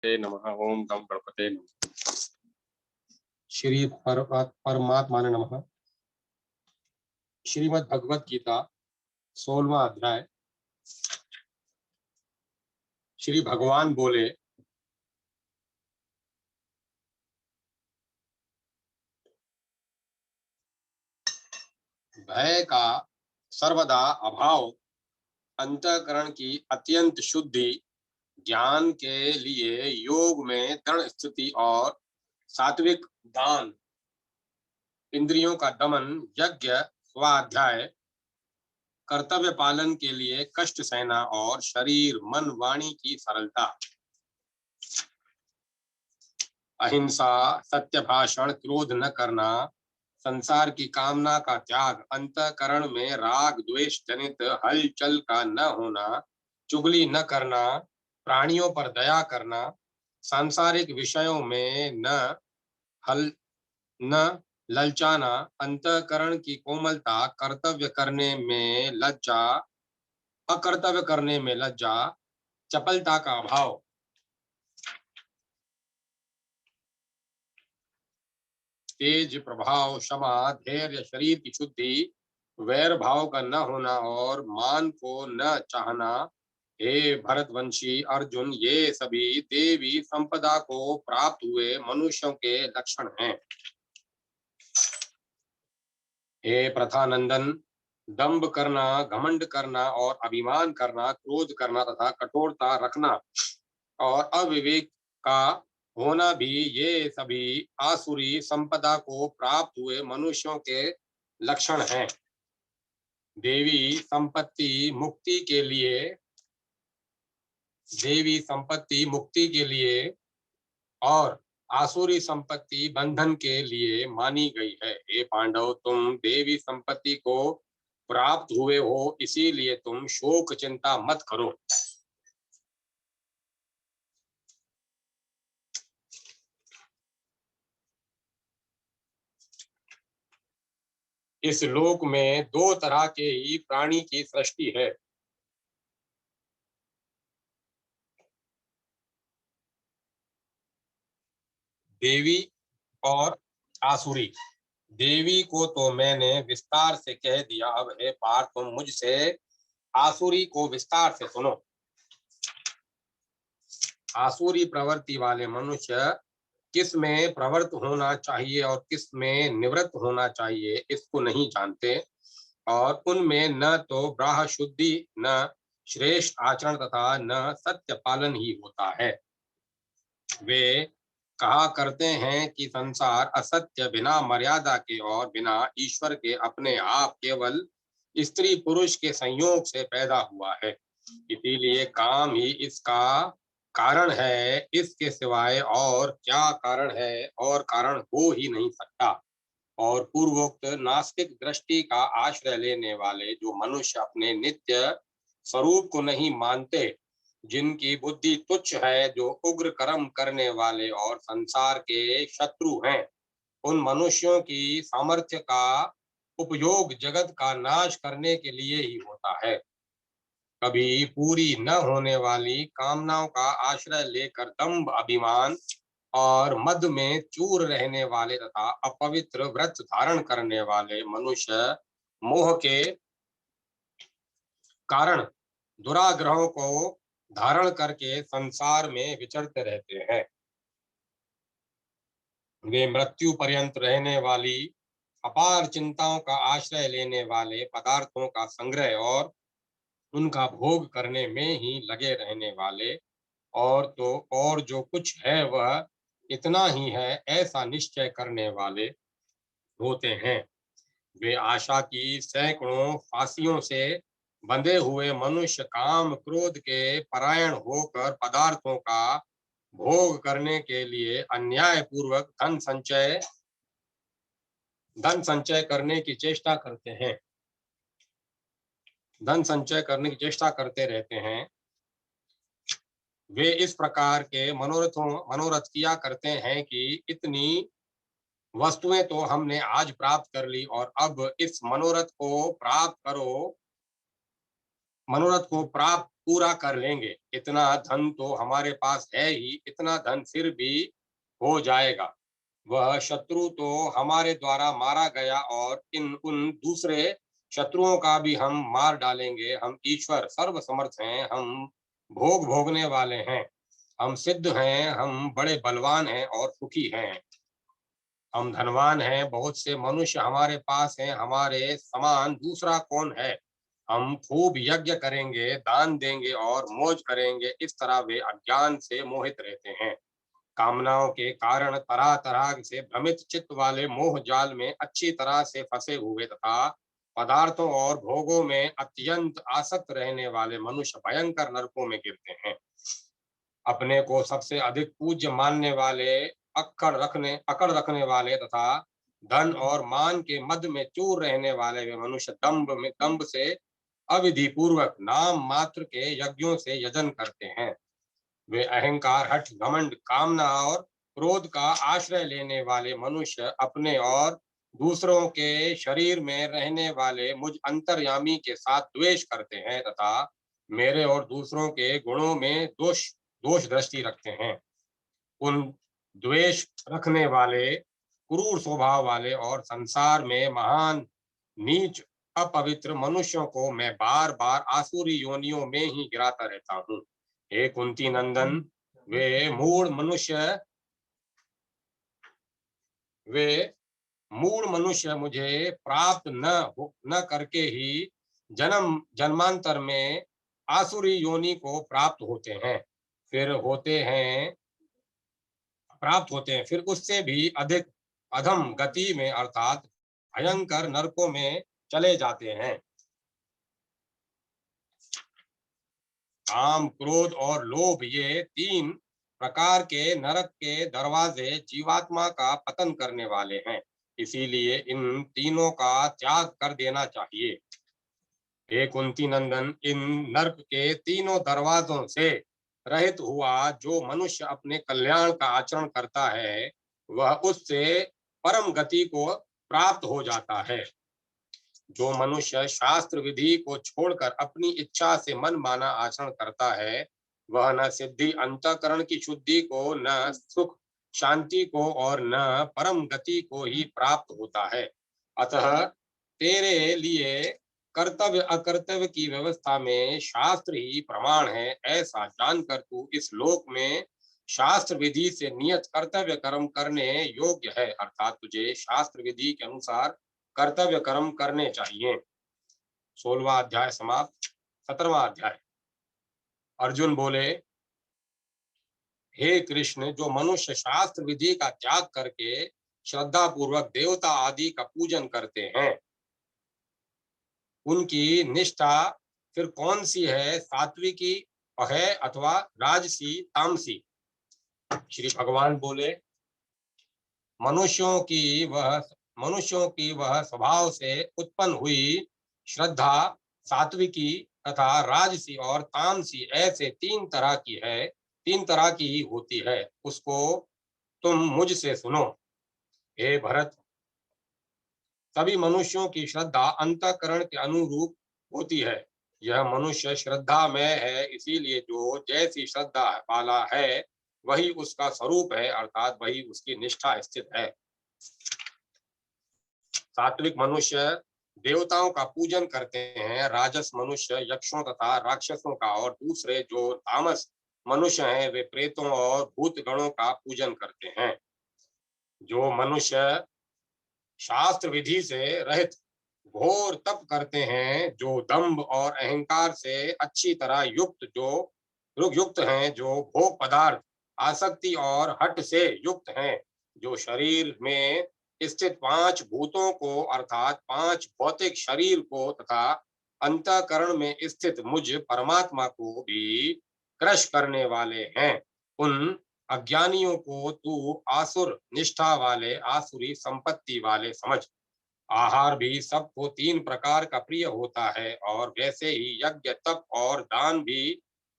नमः। ओम गम गणपते नमः। श्री परमात्मा ने नमः। श्रीमद् भगवत गीता 16वां अध्याय। श्री भगवान बोले, भय का सर्वदा अभाव, अंतःकरण की अत्यंत शुद्धि, ज्ञान के लिए योग में दृढ़ स्थिति और सात्विक दान, इंद्रियों का दमन, यज्ञ, स्वाध्याय, कर्तव्य पालन के लिए कष्ट सहना और शरीर मन वाणी की सरलता, अहिंसा, सत्य भाषण, क्रोध न करना, संसार की कामना का त्याग, अंतःकरण में राग द्वेष जनित हलचल का न होना, चुगली न करना, प्राणियों पर दया करना, सांसारिक विषयों में न ललचाना, अंतःकरण की कोमलता, कर्तव्य करने में लज्जा, अकर्तव्य करने में लज्जा, चपलता का अभाव, तेज प्रभाव, क्षमा, धैर्य, शरीर की शुद्धि, वैर भाव का न होना और मान को न चाहना। हे भरतवंशी अर्जुन, ये सभी देवी संपदा को प्राप्त हुए मनुष्यों के लक्षण हैं। हे प्रथानंदन, दंभ करना, घमंड करना और अभिमान करना, क्रोध करना तथा कठोरता रखना और अविवेक का होना भी, ये सभी आसुरी संपदा को प्राप्त हुए मनुष्यों के लक्षण हैं। देवी संपत्ति मुक्ति के लिए और आसुरी संपत्ति बंधन के लिए मानी गई है। हे पांडव, तुम देवी संपत्ति को प्राप्त हुए हो, इसीलिए तुम शोक चिंता मत करो। इस लोक में दो तरह के ही प्राणी की सृष्टि है, देवी और आसुरी। देवी को तो मैंने विस्तार से कह दिया, अब हे पार्थ, तुम मुझसे आसुरी को विस्तार से सुनो। आसुरी प्रवृत्ति वाले मनुष्य किस में प्रवृत्त होना चाहिए और किस में निवृत्त होना चाहिए, इसको नहीं जानते, और उनमें न तो ब्राह्य शुद्धि, न श्रेष्ठ आचरण तथा न सत्य पालन ही होता है। वे कहा करते हैं कि संसार असत्य, बिना मर्यादा के और बिना ईश्वर के अपने आप केवल स्त्री पुरुष के संयोग से पैदा हुआ है, इसीलिए काम ही इसका कारण है, इसके सिवाय और क्या कारण है, और कारण हो ही नहीं सकता। और पूर्वोक्त नास्तिक दृष्टि का आश्रय लेने वाले जो मनुष्य अपने नित्य स्वरूप को नहीं मानते, जिनकी बुद्धि तुच्छ है, जो उग्र कर्म करने वाले और संसार के शत्रु हैं, उन मनुष्यों की सामर्थ्य का उपयोग जगत का नाश करने के लिए ही होता है। कभी पूरी न होने वाली कामनाओं का आश्रय लेकर दंभ, अभिमान और मद में चूर रहने वाले तथा अपवित्र व्रत धारण करने वाले मनुष्य मोह के कारण दुराग्रहों को धारण करके संसार में विचरते रहते हैं। वे मृत्यु पर्यंत रहने वाली अपार चिंताओं का आश्रय लेने वाले पदार्थों का संग्रह और उनका भोग करने में ही लगे रहने वाले, और जो कुछ है वह इतना ही है, ऐसा निश्चय करने वाले होते हैं। वे आशा की सैकड़ों फांसियों से बंधे हुए मनुष्य काम क्रोध के परायण होकर पदार्थों का भोग करने के लिए अन्याय पूर्वक धन संचय करने की चेष्टा करते हैं, धन संचय करने की चेष्टा करते रहते हैं। वे इस प्रकार के मनोरथ किया करते हैं कि इतनी वस्तुएं तो हमने आज प्राप्त कर ली, और अब इस मनोरथ को प्राप्त पूरा कर लेंगे। इतना धन तो हमारे पास है ही, इतना धन फिर भी हो जाएगा। वह शत्रु तो हमारे द्वारा मारा गया और इन उन दूसरे शत्रुओं का भी हम मार डालेंगे। हम ईश्वर सर्व समर्थ हैं, हम भोग भोगने वाले हैं, हम सिद्ध हैं, हम बड़े बलवान हैं और सुखी हैं। हम धनवान हैं, बहुत से मनुष्य हमारे पास हैं, हमारे समान दूसरा कौन है। हम खूब यज्ञ करेंगे, दान देंगे और मौज करेंगे। इस तरह वे अज्ञान से मोहित रहते हैं, कामनाओं के कारण तरह तरह से भ्रमित चित्त वाले मोह जाल में अच्छी तरह से फंसे हुए तथा पदार्थों और भोगों में अत्यंत आसक्त रहने वाले मनुष्य भयंकर नरकों में गिरते हैं। अपने को सबसे अधिक पूज्य मानने वाले, अकड़ रखने वाले तथा धन और मान के मध्य में चूर रहने वाले वे मनुष्य दंभ से अविधि पूर्वक नाम मात्र के यज्ञों से यजन करते हैं। वे अहंकार, हठ, घमंड, कामना और क्रोध का आश्रय लेने वाले मनुष्य अपने और दूसरों के शरीर में रहने वाले मुझ अंतर्यामी के साथ द्वेष करते हैं तथा मेरे और दूसरों के गुणों में दोष दृष्टि रखते हैं। उन द्वेष रखने वाले, क्रूर स्वभाव वाले और संसार में महान नीच अपवित्र मनुष्यों को मैं बार बार आसुरी योनियों में ही गिराता रहता हूँ। हे कुंती नंदन, वे मूढ़ मनुष्य मुझे प्राप्त न करके ही जन्म जन्मांतर में आसुरी योनि को प्राप्त होते हैं, फिर उससे भी अधिक अधम गति में अर्थात भयंकर नरकों में चले जाते हैं। काम, क्रोध और लोभ, ये तीन प्रकार के नरक के दरवाजे जीवात्मा का पतन करने वाले हैं, इसीलिए इन तीनों का त्याग कर देना चाहिए। हे कुंती नंदन, इन नरक के तीनों दरवाजों से रहित हुआ जो मनुष्य अपने कल्याण का आचरण करता है, वह उससे परम गति को प्राप्त हो जाता है। जो मनुष्य शास्त्र विधि को छोड़कर अपनी इच्छा से मन माना आचरण करता है, वह न सिद्धि अंतःकरण की शुद्धि को, न सुख शांति को और न परम गति को ही प्राप्त होता है। अतः तेरे लिए कर्तव्य अकर्तव्य की व्यवस्था में शास्त्र ही प्रमाण है, ऐसा जानकर तू इस लोक में शास्त्र विधि से नियत कर्तव्य कर्म करने योग्य है, अर्थात तुझे शास्त्र विधि के अनुसार कर्तव्य कर्म करने चाहिए। 16वां अध्याय समाप्त। 17वां अध्याय। अर्जुन बोले, हे कृष्ण, जो मनुष्य शास्त्र विधि का त्याग करके श्रद्धा पूर्वक देवता आदि का पूजन करते हैं, उनकी निष्ठा फिर कौन सी है, सात्विकी है अथवा राजसी तामसी? श्री भगवान बोले, मनुष्यों की वह स्वभाव से उत्पन्न हुई श्रद्धा सात्विकी तथा राजसी और तामसी, ऐसे तीन तरह की ही होती है। उसको तुम मुझसे सुनो। हे भरत, सभी मनुष्यों की श्रद्धा अंतःकरण के अनुरूप होती है। यह मनुष्य श्रद्धा में है, इसीलिए जो जैसी श्रद्धा वाला है वही उसका स्वरूप है, अर्थात वही उसकी निष्ठा स्थित है। सात्विक मनुष्य देवताओं का पूजन करते हैं, राजस मनुष्य यक्षों तथा राक्षसों का, और दूसरे जो तामस मनुष्य हैं वे प्रेतों और भूत गणों का पूजन करते हैं। जो मनुष्य शास्त्र विधि से रहित घोर तप करते हैं, जो दंभ और अहंकार से अच्छी तरह युक्त हैं, जो भोग पदार्थ आसक्ति और हट से युक्त हैं, जो शरीर में स्थित पांच भूतों को अर्थात पांच भौतिक शरीर को तथा अंतःकरण में स्थित मुझ परमात्मा को भी क्रश करने वाले हैं, उन अज्ञानियों को तू आसुर निष्ठा वाले, आसुरी संपत्ति वाले समझ। आहार भी सबको तीन प्रकार का प्रिय होता है, और वैसे ही यज्ञ, तप और दान भी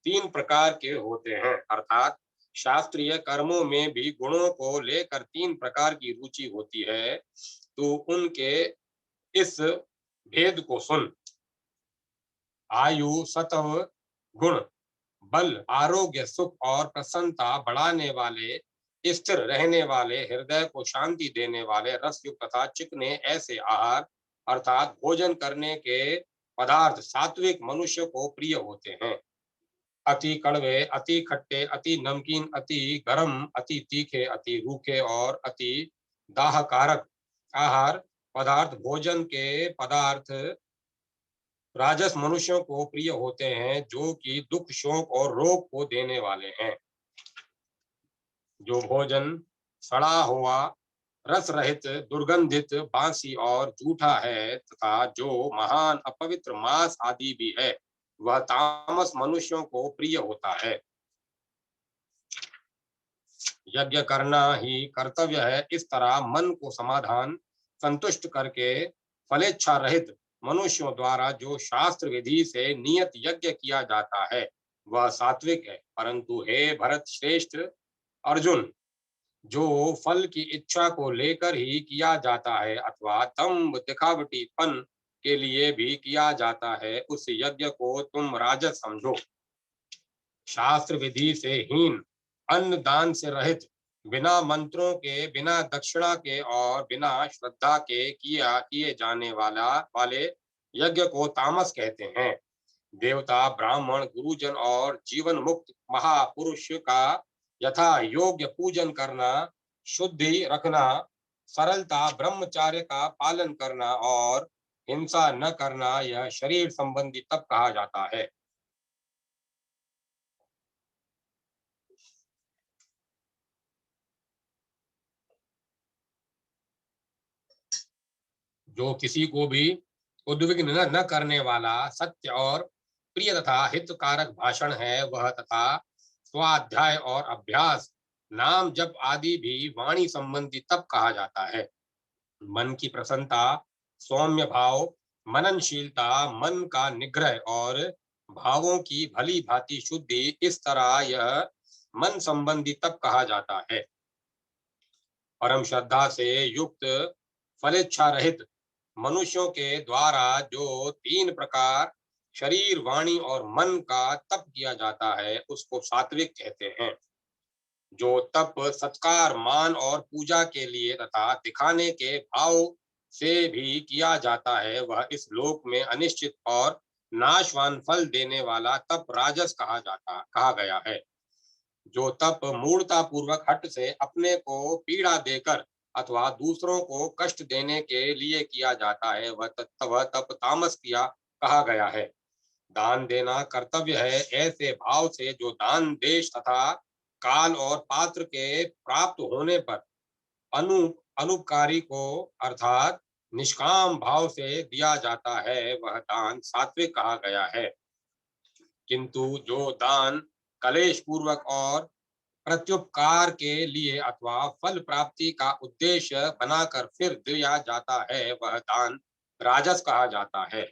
तीन प्रकार के होते हैं, अर्थात शास्त्रीय कर्मों में भी गुणों को लेकर तीन प्रकार की रुचि होती है। तो उनके इस भेद को सुन। आयु, सत्व, गुण, बल, आरोग्य, सुख और प्रसन्नता बढ़ाने वाले, स्थिर रहने वाले, हृदय को शांति देने वाले, रसयुक्त तथा चिकने ऐसे आहार अर्थात भोजन करने के पदार्थ सात्विक मनुष्य को प्रिय होते हैं। अति कड़वे, अति खट्टे, अति नमकीन, अति गरम, अति तीखे, अति रूखे और अति दाहकारक आहार पदार्थ भोजन के पदार्थ राजस मनुष्यों को प्रिय होते हैं, जो कि दुख, शोक और रोग को देने वाले हैं। जो भोजन सड़ा हुआ, रस रहित, दुर्गंधित, बासी और झूठा है तथा जो महान अपवित्र मांस आदि भी है, वह तामस मनुष्यों को प्रिय होता है। यज्ञ करना ही कर्तव्य है। इस तरह मन को समाधान संतुष्ट करके फलेच्छा रहित मनुष्यों द्वारा जो शास्त्र विधि से नियत यज्ञ किया जाता है वह सात्विक है। परंतु हे भरत श्रेष्ठ अर्जुन, जो फल की इच्छा को लेकर ही किया जाता है अथवा दम्भ दिखावटीपन के लिए भी किया जाता है, उस यज्ञ को तुम राजस समझो। शास्त्र विधि से हीन, अन्न दान से रहित, बिना मंत्रों के, बिना दक्षिणा के और बिना श्रद्धा के किए जाने वाले यज्ञ को तामस कहते हैं। देवता, ब्राह्मण, गुरुजन और जीवन मुक्त महापुरुष का यथा योग्य पूजन करना, शुद्धि रखना, सरलता, ब्रह्मचार्य का पालन करना और हिंसा न करना, यह शरीर संबंधी तप कहा जाता है। जो किसी को भी उद्विग्न न करने वाला सत्य और प्रिय तथा हितकारक भाषण है वह, तथा स्वाध्याय और अभ्यास, नाम जप आदि भी वाणी संबंधी तप कहा जाता है। मन की प्रसन्नता, सौम्य भाव, मननशीलता, मन का निग्रह और भावों की भली भांति शुद्धि, इस तरह यह मन संबंधी तप कहा जाता है। परम श्रद्धा से युक्त, फलेच्छा रहित मनुष्यों के द्वारा जो 3 प्रकार शरीर, वाणी और मन का तप किया जाता है उसको सात्विक कहते हैं। जो तप सत्कार, मान और पूजा के लिए तथा दिखाने के भाव से भी किया जाता है वह इस लोक में अनिश्चित और नाशवान फल देने वाला तप राजस कहा गया है। जो तप मूढ़ता पूर्वक हट से अपने को पीड़ा देकर अथवा दूसरों को कष्ट देने के लिए किया जाता है वह तप तामस कहा गया है। दान देना कर्तव्य है। ऐसे भाव से जो दान देश तथा काल और पात्र के प्राप्त होने पर अनुपकारी को अर्थात निष्काम भाव से दिया जाता है वह दान सात्विक कहा गया है। किंतु जो दान कलेश पूर्वक और प्रत्युपकार के लिए अथवा फल प्राप्ति का उद्देश्य बनाकर फिर दिया जाता है वह दान राजस कहा जाता है।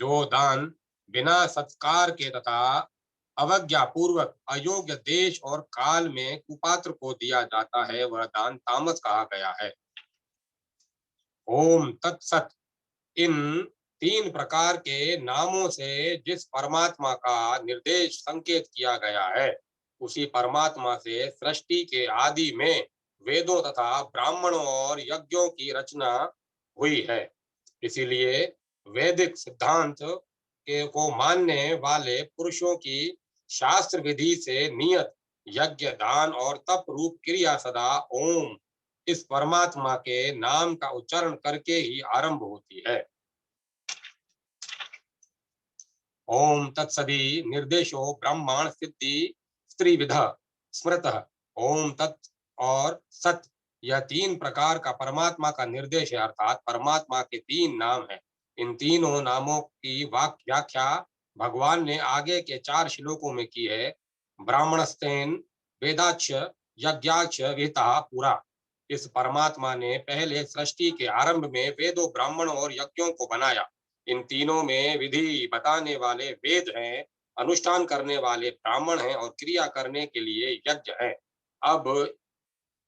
जो दान बिना सत्कार के तथा अवज्ञा पूर्वक अयोग्य देश और काल में कुपात्र को दिया जाता है वह दान तामस कहा गया है। ओम तत्सत। इन 3 प्रकार के नामों से जिस परमात्मा का निर्देश संकेत किया गया है उसी परमात्मा से सृष्टि के आदि में वेदों तथा ब्राह्मणों और यज्ञों की रचना हुई है। इसीलिए वैदिक सिद्धांत को मानने वाले पुरुषों की शास्त्र विधि से नियत यज्ञ, दान और तप रूप क्रिया सदा ओम इस परमात्मा के नाम का उच्चारण करके ही आरंभ होती है। ओम तत्सदी निर्देशो ब्रह्मांड सिद्धि स्त्रीविध स्मृत। ओम तत् और सत, यह 3 प्रकार का परमात्मा का निर्देश है अर्थात परमात्मा के 3 नाम है। इन तीनों नामों की व्याख्या भगवान ने आगे के 4 श्लोकों में की है। ब्राह्मणस्तेन वेदाक्ष यज्ञाक्ष विहिता पुरा। इस परमात्मा ने पहले सृष्टि के आरंभ में वेदों, ब्राह्मणों और यज्ञों को बनाया। इन तीनों में विधि बताने वाले वेद हैं, अनुष्ठान करने वाले ब्राह्मण हैं और क्रिया करने के लिए यज्ञ है। अब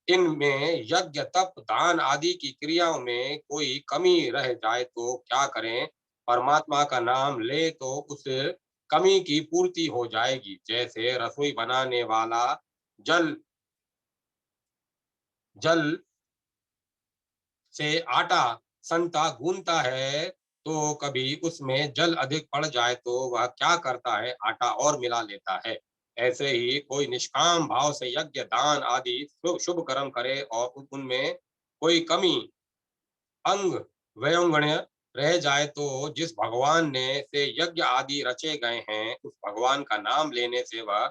इनमें यज्ञ, तप, दान आदि की क्रियाओं में कोई कमी रह जाए तो क्या करें? परमात्मा का नाम ले तो उस कमी की पूर्ति हो जाएगी। जैसे रसोई बनाने वाला जल जल से आटा सनता गूंथता है, तो कभी उसमें जल अधिक पड़ जाए तो वह क्या करता है, आटा और मिला लेता है। ऐसे ही कोई निष्काम भाव से यज्ञ, दान आदि शुभ कर्म करे और उनमें कोई कमी, अंग व्यंगण्य रह जाए, तो जिस भगवान ने से यज्ञ आदि रचे गए हैं, उस भगवान का नाम लेने से वह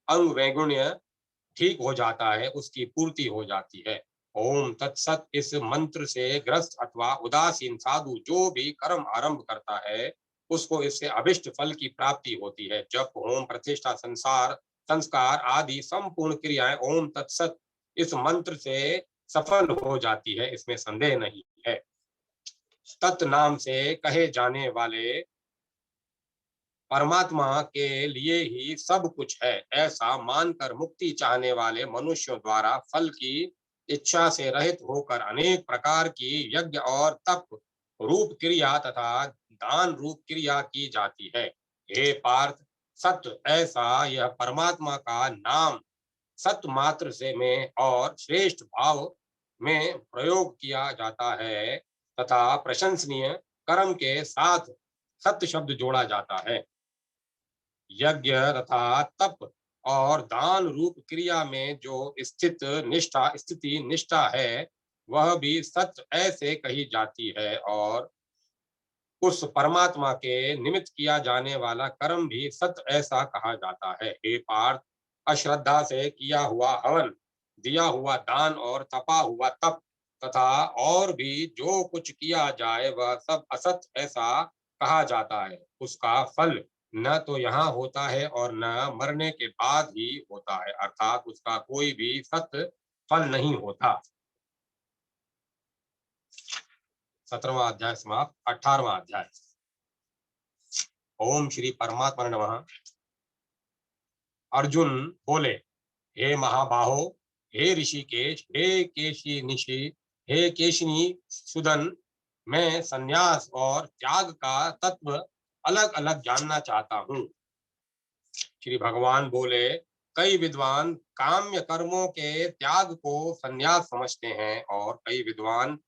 अंग वैगुण्य ठीक हो जाता है, उसकी पूर्ति हो जाती है। ओम तत्सत। इस मंत्र से ग्रस्त अथवा उदासीन साधु जो भी कर्म आरंभ करता है, उसको इससे अभिष्ट फल की प्राप्ति होती है। जप, होम, प्रतिष्ठा, संस्कार आदि संपूर्ण क्रियाएं ओम तत्सत इस मंत्र से सफल हो जाती है, इसमें संदेह नहीं है। तत् नाम से कहे जाने वाले परमात्मा के लिए ही सब कुछ है, ऐसा मानकर मुक्ति चाहने वाले मनुष्यों द्वारा फल की इच्छा से रहित होकर अनेक प्रकार की यज्ञ और तप रूप क्रिया तथा दान रूप क्रिया की जाती है। हे पार्थ, सत्य ऐसा यह परमात्मा का नाम सत्य मात्र से में और श्रेष्ठ भाव में प्रयोग किया जाता है तथा प्रशंसनीय कर्म के साथ सत्य शब्द जोड़ा जाता है। यज्ञ तथा तप और दान रूप क्रिया में जो स्थिति निष्ठा है, वह भी सत्य ऐसे कही जाती है, और उस परमात्मा के निमित्त किया जाने वाला कर्म भी सत्य ऐसा कहा जाता है। हे पार्थ, अश्रद्धा से किया हुआ हवन, दिया हुआ दान और तपा हुआ तप तथा और भी जो कुछ किया जाए, वह सब असत ऐसा कहा जाता है। उसका फल न तो यहाँ होता है और न मरने के बाद ही होता है, अर्थात उसका कोई भी सत्य फल नहीं होता। 17वां अध्याय समाप्त। 18वां अध्याय। ओम श्री परमात्मा नमः। अर्जुन बोले, हे महाबाहो, हे ऋषिकेश, हे केशी निशि, हे केशिनी सुदन, मैं संन्यास और त्याग का तत्व अलग अलग जानना चाहता हूँ। श्री भगवान बोले, कई विद्वान काम्य कर्मों के त्याग को संन्यास समझते हैं और कई विद्वान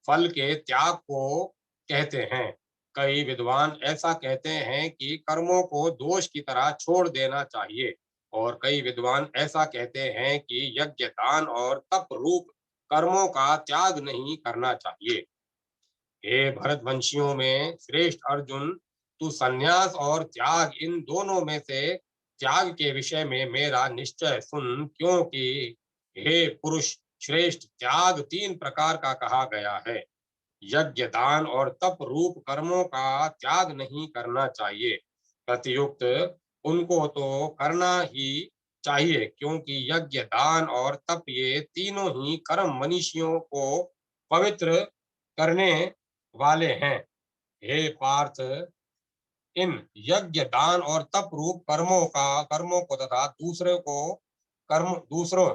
फल के त्याग को कहते हैं। कई विद्वान ऐसा कहते हैं कि कर्मों को दोष की तरह छोड़ देना चाहिए, और कई विद्वान ऐसा कहते हैं कि यज्ञ, दान और तप रूप कर्मों का त्याग नहीं करना चाहिए। हे भरतवंशियों में श्रेष्ठ अर्जुन, तू संन्यास और त्याग इन दोनों में से त्याग के विषय में मेरा निश्चय सुन, क्योंकि हे पुरुष श्रेष्ठ, त्याग 3 प्रकार का कहा गया है। यज्ञ, दान और तप रूप कर्मों का त्याग नहीं करना चाहिए, प्रतियुक्त उनको तो करना ही चाहिए, क्योंकि यज्ञ, दान और तप ये तीनों ही कर्म मनुष्यों को पवित्र करने वाले हैं। हे पार्थ, इन यज्ञ, दान और तप रूप कर्मों को तथा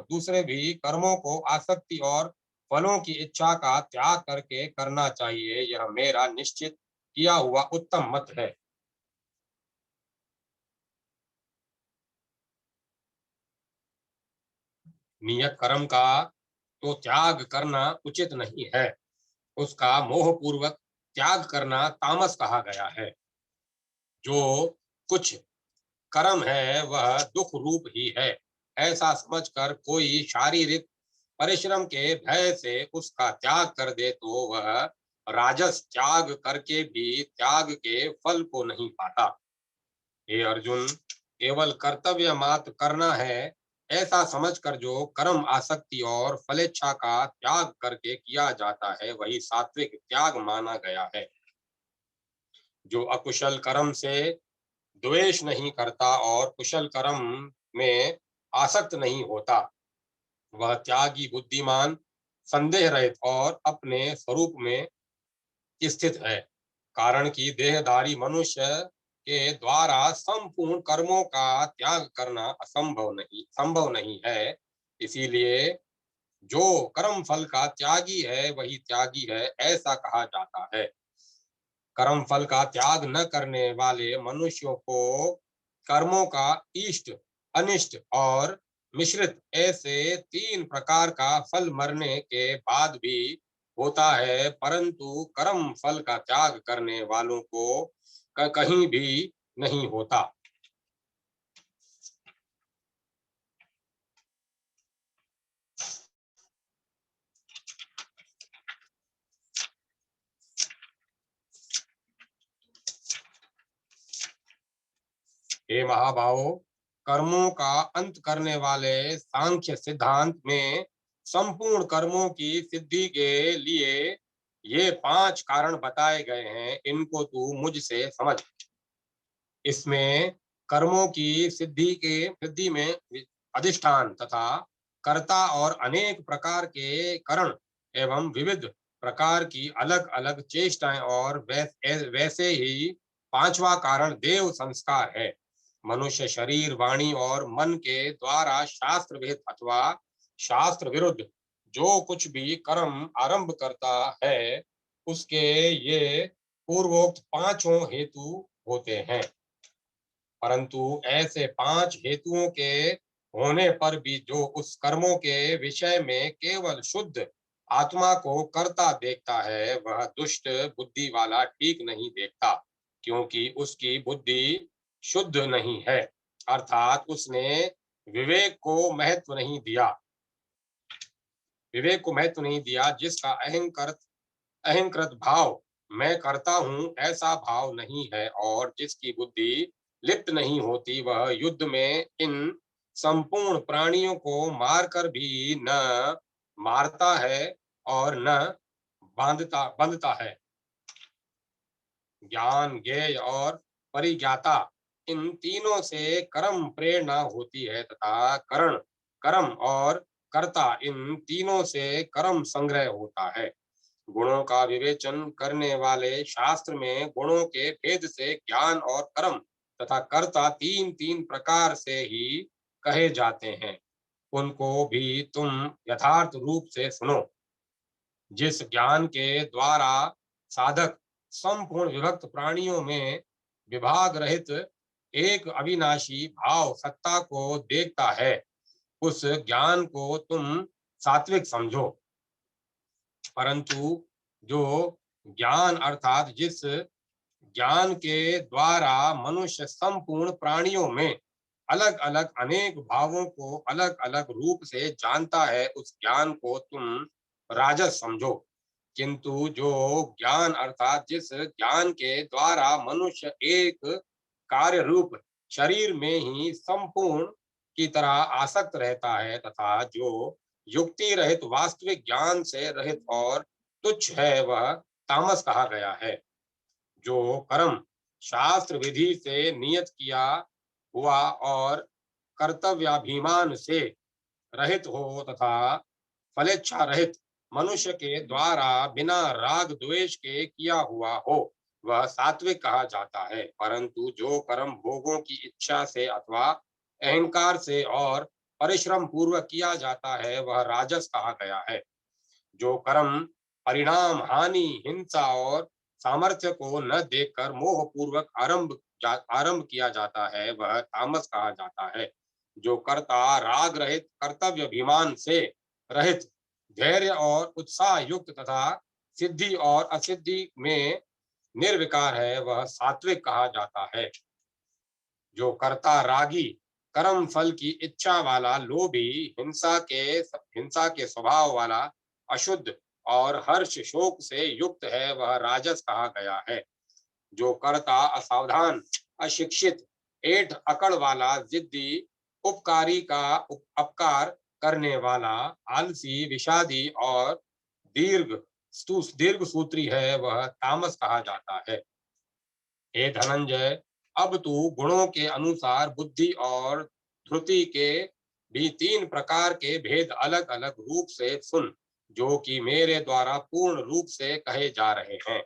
दूसरे भी कर्मों को आसक्ति और फलों की इच्छा का त्याग करके करना चाहिए। यह मेरा निश्चित किया हुआ उत्तम मत है। नियत कर्म का तो त्याग करना उचित नहीं है, उसका मोह पूर्वक त्याग करना तामस कहा गया है। जो कुछ कर्म है वह दुख रूप ही है, ऐसा समझकर कोई शारीरिक परिश्रम के भय से उसका त्याग कर दे, तो वह राजस त्याग करके भी त्याग के फल को नहीं पाता। हे अर्जुन, केवल कर्तव्य मात्र करना है, ऐसा समझकर जो कर्म आसक्ति और फलेच्छा का त्याग करके किया जाता है, वही सात्विक त्याग माना गया है। जो अकुशल कर्म से द्वेष नहीं करता और कुशल कर्म में आसक्त नहीं होता, वह त्यागी, बुद्धिमान, संदेह रहित और अपने स्वरूप में स्थित है। कारण कि देहधारी मनुष्य के द्वारा संपूर्ण कर्मों का त्याग करना संभव नहीं है। इसीलिए जो कर्म फल का त्यागी है वही त्यागी है, ऐसा कहा जाता है। कर्म फल का त्याग न करने वाले मनुष्यों को कर्मों का इष्ट, अनिष्ट और मिश्रित ऐसे 3 प्रकार का फल मरने के बाद भी होता है, परंतु कर्म फल का त्याग करने वालों को कहीं भी नहीं होता। हे महाभावों, कर्मों का अंत करने वाले सांख्य सिद्धांत में संपूर्ण कर्मों की सिद्धि के लिए ये 5 कारण बताए गए हैं, इनको तू मुझसे समझ। इसमें कर्मों की सिद्धि में अधिष्ठान तथा कर्ता और अनेक प्रकार के करण एवं विविध प्रकार की अलग अलग चेष्टाएं और वैसे ही 5वां कारण देव संस्कार है। मनुष्य शरीर, वाणी और मन के द्वारा शास्त्र विहित अथवा शास्त्र विरुद्ध जो कुछ भी कर्म आरंभ करता है, उसके ये पूर्वोक्त 5 हेतु होते हैं। परंतु ऐसे 5 हेतुओं के होने पर भी जो उस कर्मों के विषय में केवल शुद्ध आत्मा को कर्ता देखता है, वह दुष्ट बुद्धि वाला ठीक नहीं देखता, क्योंकि उसकी बुद्धि शुद्ध नहीं है, अर्थात उसने विवेक को महत्व नहीं दिया। विवेक को महत्व नहीं दिया, जिसका अहंकृत भाव मैं करता हूं ऐसा भाव नहीं है, और जिसकी बुद्धि लिप्त नहीं होती, वह युद्ध में इन संपूर्ण प्राणियों को मारकर भी न मारता है और न बंधता है। ज्ञान, ज्ञेय और परिज्ञाता, इन तीनों से कर्म प्रेरणा होती है, तथा करण, कर्म और कर्ता, इन तीनों से कर्म संग्रह होता है। गुणों का विवेचन करने वाले शास्त्र में गुणों के भेद से ज्ञान और कर्म तथा कर्ता 3 प्रकार से ही कहे जाते हैं। उनको भी तुम यथार्थ रूप से सुनो। जिस ज्ञान के द्वारा साधक संपूर्ण विभक्त प्राणियों में विभाग रहित एक अविनाशी भाव सत्ता को देखता है, उस ज्ञान को तुम सात्विक समझो। परंतु जो ज्ञान अर्थात जिस ज्ञान के द्वारा मनुष्य संपूर्ण प्राणियों में अलग अलग अनेक भावों को अलग अलग रूप से जानता है, उस ज्ञान को तुम राजस समझो। किंतु जो ज्ञान अर्थात जिस ज्ञान के द्वारा मनुष्य एक कार्य रूप शरीर में ही संपूर्ण की तरह आसक्त रहता है, तथा जो युक्ति रहित वास्तविक ज्ञान से रहित और तुच्छ है, वह तामस कहा गया है। जो कर्म शास्त्र विधि से नियत किया हुआ और कर्तव्याभिमान से रहित हो तथा फलेच्छा रहित मनुष्य के द्वारा बिना राग द्वेष के किया हुआ हो, वह सात्विक कहा जाता है। परंतु जो कर्म भोगों की इच्छा से अथवा अहंकार से और परिश्रम पूर्वक किया जाता है, वह राजस कहा गया है। जो कर्म परिणाम, हानि, हिंसा और सामर्थ्य को न देखकर मोह पूर्वक आरंभ किया जाता है, वह तामस कहा जाता है। जो कर्ता राग रहित, कर्तव्य अभिमान से रहित, धैर्य और उत्साह युक्त तथा सिद्धि और असिद्धि में निर्विकार है, वह सात्विक कहा जाता है। जो कर्ता रागी, कर्म फल की इच्छा वाला, लोभी, हिंसा के स्वभाव वाला, अशुद्ध और हर्ष शोक से युक्त है, वह राजस कहा गया है। जो कर्ता असावधान, अशिक्षित, ऐंठ अकड़ वाला, जिद्दी, उपकारी का अपकार करने वाला, आलसी, विषादी और दीर्घ दीर्घ सूत्री है, वह तामस कहा जाता है। हे धनंजय, अब तू गुणों के अनुसार बुद्धि और धृति के भी 3 प्रकार के भेद अलग अलग रूप से सुन, जो कि मेरे द्वारा पूर्ण रूप से कहे जा रहे हैं।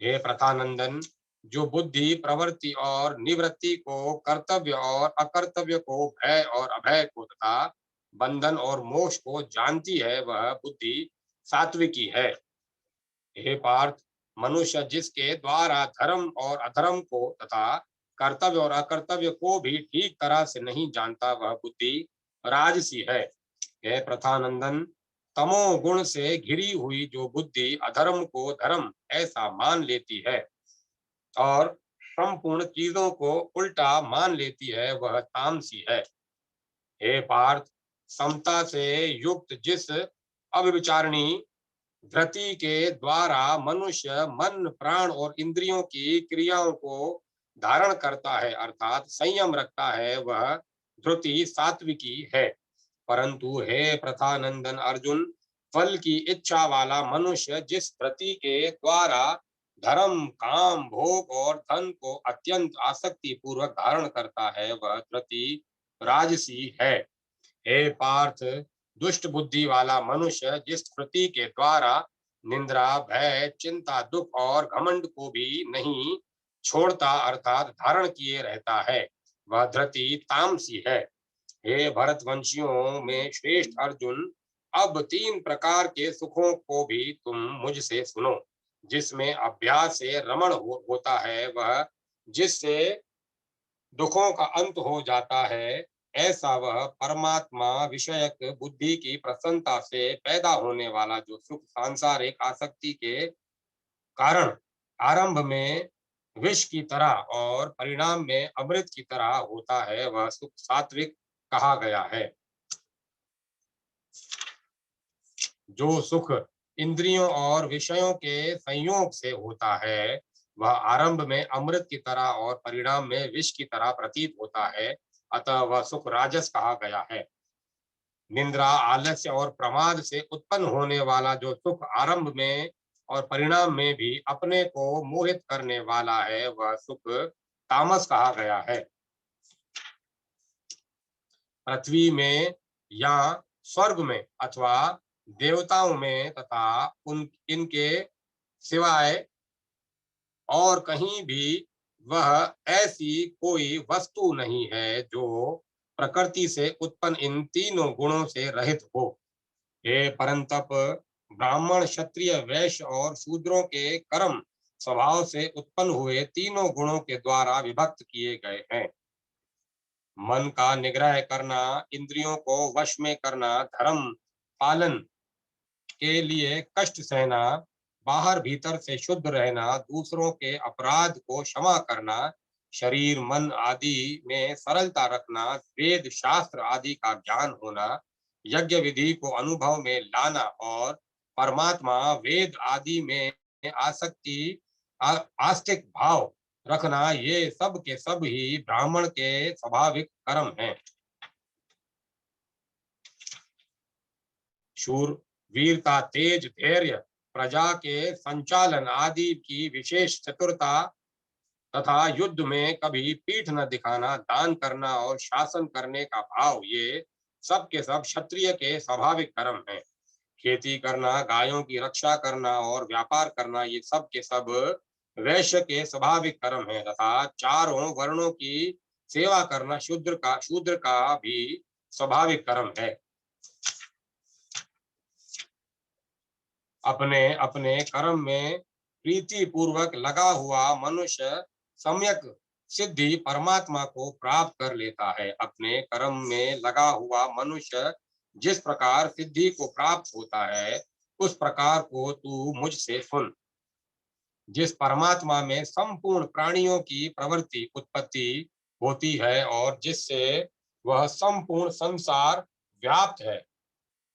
हे प्रथानंदन, जो बुद्धि प्रवृत्ति और निवृत्ति को, कर्तव्य और अकर्तव्य को, भय और अभय को तथा बंधन और मोक्ष को जानती है, वह बुद्धि सात्विकी है। हे पार्थ, मनुष्य जिसके द्वारा धर्म और अधर्म को तथा कर्तव्य और अकर्तव्य को भी ठीक तरह से नहीं जानता, वह बुद्धि राजसी है। हे प्रथानंदन, तमोगुण से घिरी हुई जो बुद्धि अधर्म को धर्म ऐसा मान लेती है और संपूर्ण चीजों को उल्टा मान लेती है, वह तामसी है। हे पार्थ, समता से युक्त जिस अविचारणी धृति के द्वारा मनुष्य मन प्राण और इंद्रियों की क्रियाओं को धारण करता है अर्थात संयम रखता है, वह धृति सात्विकी है। परंतु हे प्रथानंदन अर्जुन, फल की इच्छा वाला मनुष्य जिस धृति के द्वारा धर्म काम भोग और धन को अत्यंत आसक्ति पूर्वक धारण करता है, वह धृति राजसी है। हे पार्थ, दुष्ट बुद्धि वाला मनुष्य जिस धृति के द्वारा निंद्रा भय चिंता दुख और घमंड को भी नहीं छोड़ता अर्थात धारण किए रहता है, वह धृति तामसी है। हे भरतवंशियों में श्रेष्ठ अर्जुन, अब 3 प्रकार के सुखों को भी तुम मुझसे सुनो। जिसमें अभ्यास से रमण होता है, वह जिससे दुखों का अंत हो जाता है, ऐसा वह परमात्मा विषयक बुद्धि की प्रसन्नता से पैदा होने वाला जो सुख सांसारिक आसक्ति के कारण आरंभ में विष की तरह और परिणाम में अमृत की तरह होता है, वह सुख सात्विक कहा गया है। जो सुख इंद्रियों और विषयों के संयोग से होता है, वह आरंभ में अमृत की तरह और परिणाम में विष की तरह प्रतीत होता है, अतः वह सुख राजस कहा गया है। निंद्रा आलस्य और प्रमाद से उत्पन्न होने वाला जो सुख आरंभ में और परिणाम में भी अपने को मोहित करने वाला है, वह सुख तामस कहा गया है। पृथ्वी में या स्वर्ग में अथवा देवताओं में तथा इनके सिवाय और कहीं भी वह ऐसी कोई वस्तु नहीं है जो प्रकृति से उत्पन्न इन तीनों गुणों से रहित हो। हे परंतप, ब्राह्मण क्षत्रिय वैश्य और शूद्रों के कर्म स्वभाव से उत्पन्न हुए तीनों गुणों के द्वारा विभक्त किए गए हैं। मन का निग्रह करना, इंद्रियों को वश में करना, धर्म पालन के लिए कष्ट सहना, बाहर भीतर से शुद्ध रहना, दूसरों के अपराध को क्षमा करना, शरीर मन आदि में सरलता रखना, वेद शास्त्र आदि का ज्ञान होना, यज्ञ विधि को अनुभव में लाना और परमात्मा वेद आदि में आसक्ति आस्तिक भाव रखना, ये सब के सब ही ब्राह्मण के स्वाभाविक कर्म हैं। शूर वीरता तेज धैर्य प्रजा के संचालन आदि की विशेष चतुरता तथा युद्ध में कभी पीठ न दिखाना, दान करना और शासन करने का भाव, ये सब के सब क्षत्रिय के स्वाभाविक कर्म हैं। खेती करना, गायों की रक्षा करना और व्यापार करना, ये सब के सब वैश्य के स्वाभाविक कर्म हैं तथा चारों वर्णों की सेवा करना शूद्र का भी स्वाभाविक कर्म है। अपने अपने कर्म में प्रीति पूर्वक लगा हुआ मनुष्य सम्यक सिद्धि परमात्मा को प्राप्त कर लेता है। अपने कर्म में लगा हुआ मनुष्य जिस प्रकार सिद्धि को प्राप्त होता है, उस प्रकार को तू मुझसे सुन। जिस परमात्मा में संपूर्ण प्राणियों की प्रवृत्ति उत्पत्ति होती है और जिससे वह संपूर्ण संसार व्याप्त है,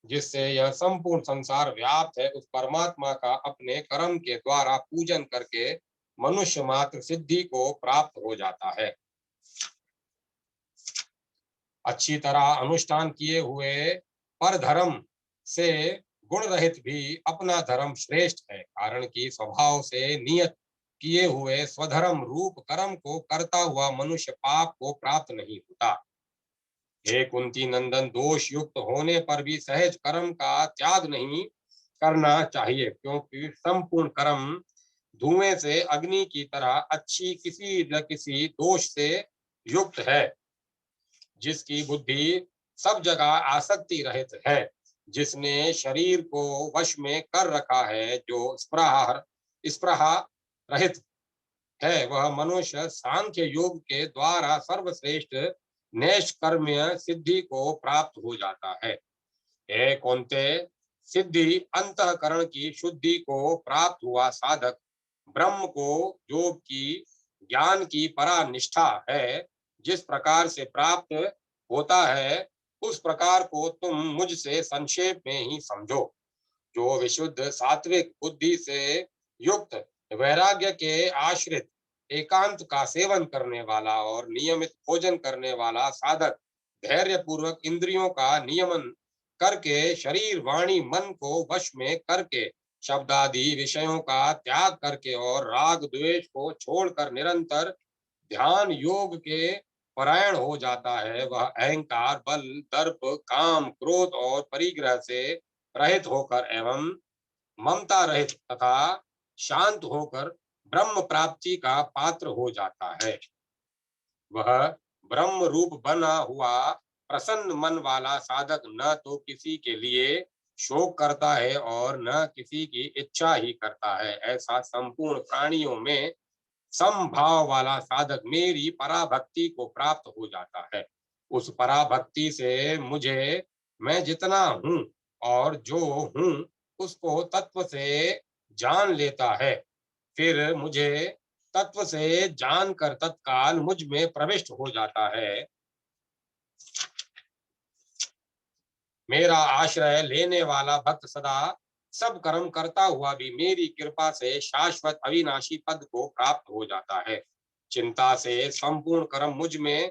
जिससे यह संपूर्ण संसार व्याप्त है, उस परमात्मा का अपने कर्म के द्वारा पूजन करके मनुष्य मात्र सिद्धि को प्राप्त हो जाता है। अच्छी तरह अनुष्ठान किए हुए पर धर्म से गुण रहित भी अपना धर्म श्रेष्ठ है, कारण कि स्वभाव से नियत किए हुए स्वधर्म रूप कर्म को करता हुआ मनुष्य पाप को प्राप्त नहीं होता। हे कुंती नंदन, दोष युक्त होने पर भी सहज कर्म का त्याग नहीं करना चाहिए, क्योंकि संपूर्ण कर्म धुएं से अग्नि की तरह अच्छी किसी न किसी दोष से युक्त है। जिसकी बुद्धि सब जगह आसक्ति रहित है, जिसने शरीर को वश में कर रखा है, जो स्पृहा रहित है वह मनुष्य सांख्य योग के द्वारा सर्वश्रेष्ठ नैष्कर्म्य सिद्धि को प्राप्त हो जाता है। हे कौन्ते, सिद्धि अंतःकरण की शुद्धि को प्राप्त हुआ साधक ब्रह्म को योग की ज्ञान की परा निष्ठा है जिस प्रकार से प्राप्त होता है, उस प्रकार को तुम मुझसे संक्षेप में ही समझो। जो विशुद्ध सात्विक बुद्धि से युक्त, वैराग्य के आश्रित, एकांत का सेवन करने वाला और नियमित भोजन करने वाला साधक धैर्य पूर्वक इंद्रियों का नियमन करके शरीर वाणी मन को वश में करके शब्दादि विषयों का त्याग करके और राग द्वेष को छोड़कर निरंतर ध्यान योग के परायण हो जाता है, वह अहंकार, बल, दर्प, काम, क्रोध और परिग्रह से रहित होकर एवं ममता रहित तथा शांत होकर ब्रह्म प्राप्ति का पात्र हो जाता है। वह ब्रह्म रूप बना हुआ प्रसन्न मन वाला साधक न तो किसी के लिए शोक करता है और न किसी की इच्छा ही करता है। ऐसा संपूर्ण प्राणियों में समभाव वाला साधक मेरी पराभक्ति को प्राप्त हो जाता है। उस पराभक्ति से मुझे, मैं जितना हूँ और जो हूँ उसको तत्व से जान लेता है, फिर मुझे तत्व से जानकर तत्काल मुझ में प्रविष्ट हो जाता है। मेरा आश्रय लेने वाला भक्त सदा सब कर्म करता हुआ भी मेरी कृपा से शाश्वत अविनाशी पद को प्राप्त हो जाता है। चिंता से संपूर्ण कर्म मुझ में,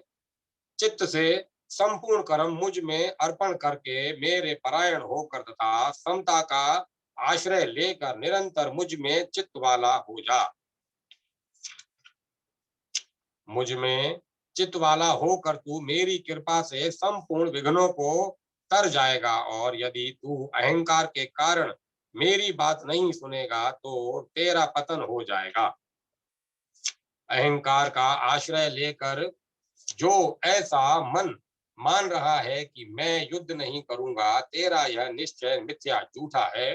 चित्त से संपूर्ण कर्म मुझ में अर्पण करके मेरे परायण होकर तथा समता का आश्रय लेकर निरंतर मुझ में चित्त वाला हो जा। मुझ में चित्त वाला होकर तू मेरी कृपा से संपूर्ण विघ्नों को तर जाएगा, और यदि तू अहंकार के कारण मेरी बात नहीं सुनेगा तो तेरा पतन हो जाएगा। अहंकार का आश्रय लेकर जो ऐसा मन मान रहा है कि मैं युद्ध नहीं करूंगा, तेरा यह निश्चय मिथ्या झूठा है,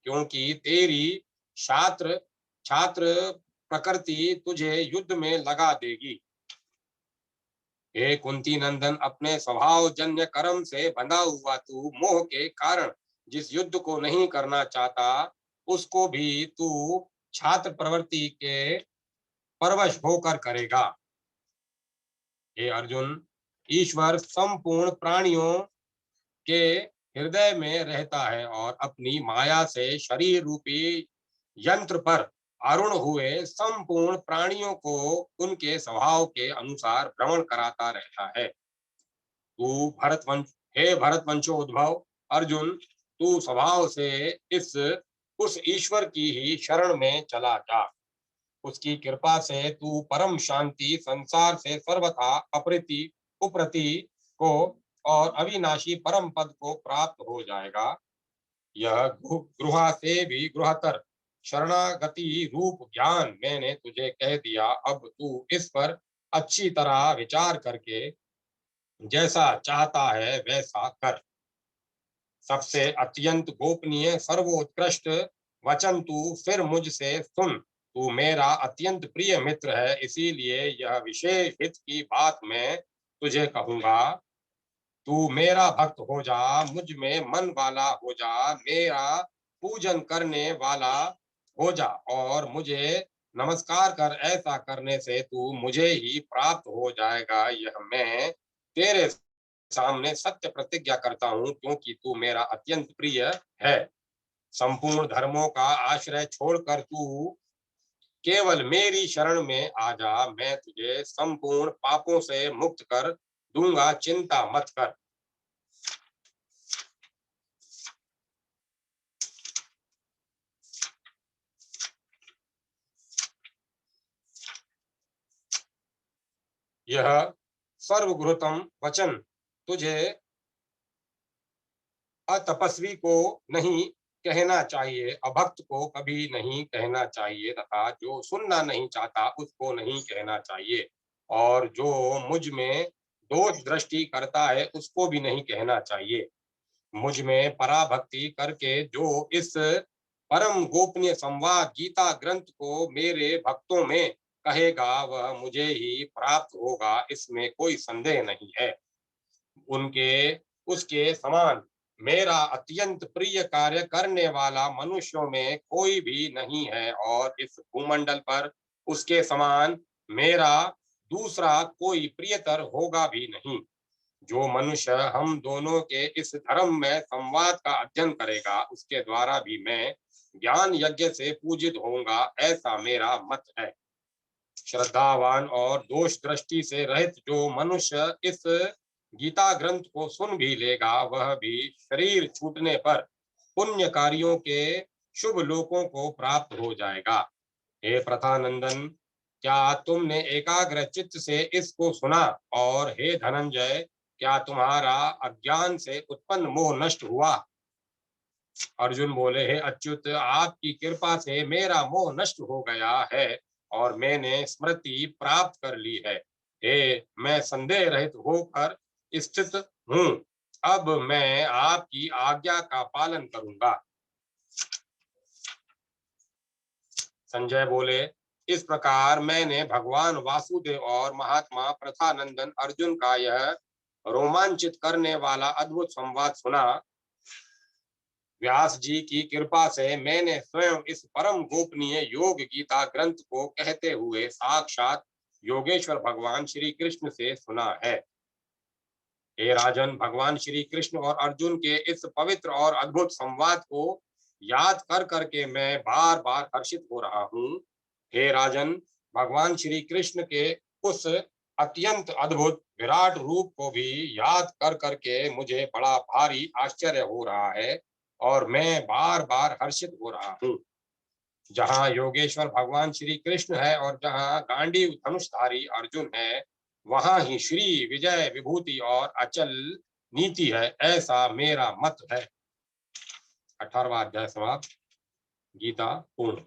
क्योंकि तेरी छात्र छात्र प्रकृति तुझे युद्ध में लगा देगी। हे कुंती नंदन, अपने स्वभाव जन्य कर्म से बंधा हुआ तू मोह के कारण जिस युद्ध को नहीं करना चाहता, उसको भी तू छात्र प्रवृत्ति के परवश होकर करेगा। हे अर्जुन, ईश्वर संपूर्ण प्राणियों के हृदय में रहता है और अपनी माया से शरीर रूपी यंत्र पर आरूढ़ हुए संपूर्ण प्राणियों को उनके स्वभाव के अनुसार भ्रमण कराता रहता है। तू भरतवंश हे भरतवंशो उद्भव, अर्जुन तू स्वभाव से इस उस ईश्वर की ही शरण में चला जा। उसकी कृपा से तू परम शांति, संसार से सर्वथा अप्रति उप्रति को और अविनाशी परम पद को प्राप्त हो जाएगा। यह गृहा से भी गृहतर शरणागति रूप ज्ञान मैंने तुझे कह दिया। अब तू इस पर अच्छी तरह विचार करके जैसा चाहता है वैसा कर। सबसे अत्यंत गोपनीय सर्वोत्कृष्ट वचन तू फिर मुझसे सुन। तू मेरा अत्यंत प्रिय मित्र है, इसीलिए यह विशेष हित की बात मैं तुझे कहूंगा। तू मेरा भक्त हो जा, मुझ में मन वाला हो जा, मेरा पूजन करने वाला हो जा और मुझे नमस्कार कर। ऐसा करने से तू मुझे ही प्राप्त हो जाएगा, यह मैं तेरे सामने सत्य प्रतिज्ञा करता हूँ, क्योंकि तू मेरा अत्यंत प्रिय है। संपूर्ण धर्मों का आश्रय छोड़कर तू केवल मेरी शरण में आ जा, मैं तुझे संपूर्ण पापों से मुक्त कर दूंगा, चिंता मत कर। यह सर्वगुरुतम वचन तुझे अतपस्वी को नहीं कहना चाहिए, अभक्त को कभी नहीं कहना चाहिए तथा जो सुनना नहीं चाहता उसको नहीं कहना चाहिए, और जो मुझ में दोष दृष्टि करता है उसको भी नहीं कहना चाहिए। मुझ में पराभक्ति करके जो इस परम गोपनीय संवाद गीता ग्रंथ को मेरे भक्तों में कहेगा वह मुझे ही प्राप्त होगा, इसमें कोई संदेह नहीं है। उनके उसके समान मेरा अत्यंत प्रिय कार्य करने वाला मनुष्यों में कोई भी नहीं है, और इस भूमंडल पर उसके समान मेरा दूसरा कोई प्रियतर होगा भी नहीं। जो मनुष्य हम दोनों के इस धर्म में संवाद का अध्ययन करेगा, उसके द्वारा भी मैं ज्ञान यज्ञ से पूजित होऊंगा, ऐसा मेरा मत है। श्रद्धावान और दोष दृष्टि से रहित जो मनुष्य इस गीता ग्रंथ को सुन भी लेगा, वह भी शरीर छूटने पर पुण्य कार्यों के शुभ लोकों को प्राप्त हो जाएगा। हे प्रथानंदन, क्या तुमने एकाग्र चित्त से इसको सुना? और हे धनंजय, क्या तुम्हारा अज्ञान से उत्पन्न मोह नष्ट हुआ? अर्जुन बोले, हे अच्युत, आपकी कृपा से मेरा मोह नष्ट हो गया है और मैंने स्मृति प्राप्त कर ली है। हे, मैं संदेह रहित होकर स्थित हूँ। अब मैं आपकी आज्ञा का पालन करूंगा। संजय बोले, इस प्रकार मैंने भगवान वासुदेव और महात्मा प्रथानंदन अर्जुन का यह रोमांचित करने वाला अद्भुत संवाद सुना। व्यास जी की कृपा से मैंने स्वयं इस परम गोपनीय योग गीता ग्रंथ को कहते हुए साक्षात योगेश्वर भगवान श्री कृष्ण से सुना है। हे राजन, भगवान श्री कृष्ण और अर्जुन के इस पवित्र और अद्भुत संवाद को याद कर करके मैं बार बार हर्षित हो रहा हूँ। हे राजन, भगवान श्री कृष्ण के उस अत्यंत अद्भुत विराट रूप को भी याद कर करके मुझे बड़ा भारी आश्चर्य हो रहा है और मैं बार बार हर्षित हो रहा हूँ। जहाँ योगेश्वर भगवान श्री कृष्ण है और जहाँ गांडीव धनुषधारी अर्जुन है, वहां ही श्री विजय विभूति और अचल नीति है, ऐसा मेरा मत है। 18वां अध्याय समाप्त। गीता पूर्ण।